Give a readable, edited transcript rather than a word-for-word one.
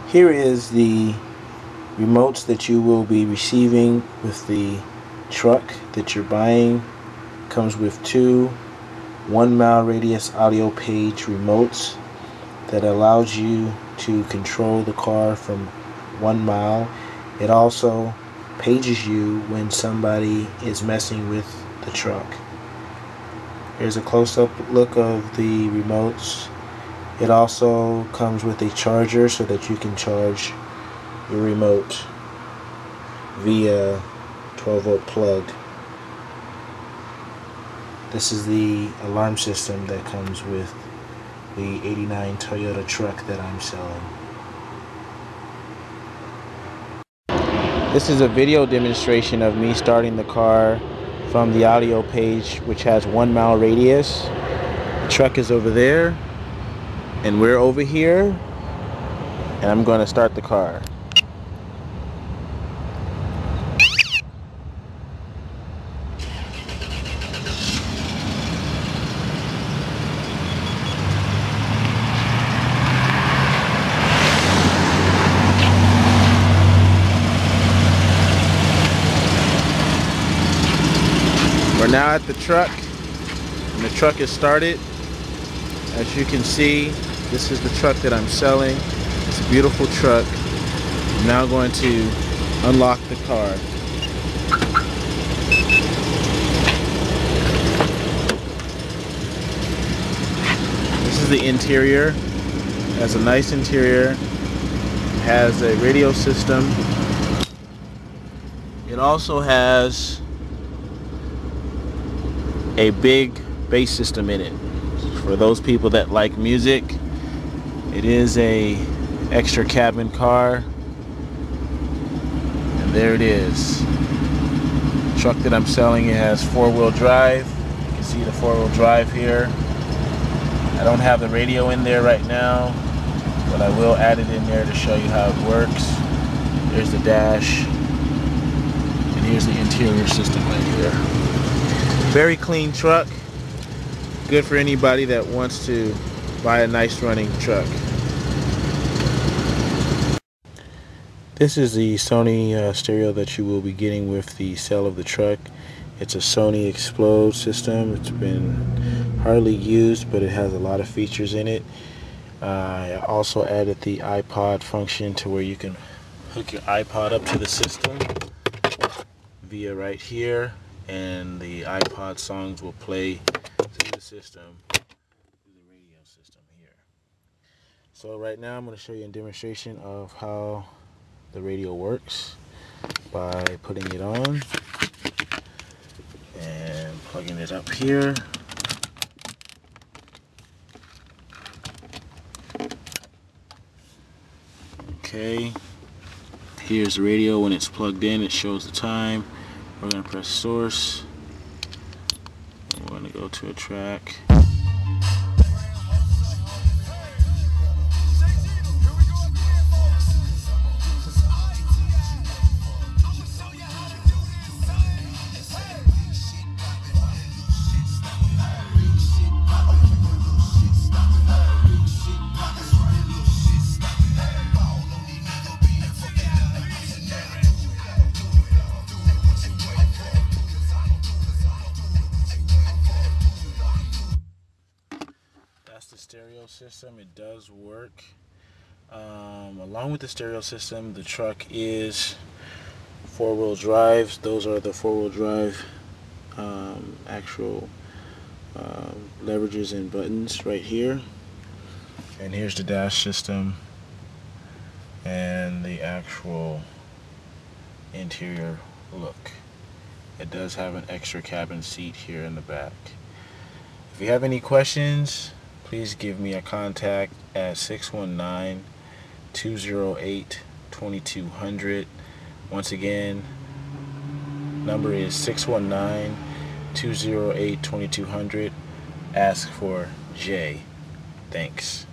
Here is the remotes that you will be receiving with the truck that you're buying. Comes with two 1 mile radius audio page remotes that allows you to control the car from 1 mile. It also pages you when somebody is messing with the truck. Here's a close-up look of the remotes. It also comes with a charger so that you can charge your remote via 12-volt plug. This is the alarm system that comes with the '89 Toyota truck that I'm selling. This is a video demonstration of me starting the car from the audio page, which has 1 mile radius. The truck is over there and we're over here, and I'm going to start the car. We're now at the truck, and the truck is started. As you can see, this is the truck that I'm selling. It's a beautiful truck. I'm now going to unlock the car. This is the interior. It has a nice interior. It has a radio system. It also has a big bass system in it. For those people that like music, it is a extra cabin car. And there it is. The truck that I'm selling, it has 4-wheel drive. You can see the 4-wheel drive here. I don't have the radio in there right now, but I will add it in there to show you how it works. There's the dash, and here's the interior system right here. Very clean truck. Good for anybody that wants to buy a nice running truck. This is the Sony stereo that you will be getting with the sale of the truck. It's a Sony Explode system. It's been hardly used, but it has a lot of features in it. I also added the iPod function to where you can hook your iPod up to the system via right here, and the iPod songs will play through the system, through the radio system here. So right now I'm going to show you a demonstration of how the radio works by putting it on and plugging it up here. Okay, here's the radio. When it's plugged in, it shows the time. We're going to press source, and we're going to go to a track. That's the stereo system. It does work. Along with the stereo system, the truck is 4-wheel drive. Those are the 4-wheel drive actual leverages and buttons right here. And here's the dash system and the actual interior look. It does have an extra cabin seat here in the back. If you have any questions, please give me a contact at 619-208-2200. Once again, number is 619-208-2200. Ask for Jay. Thanks.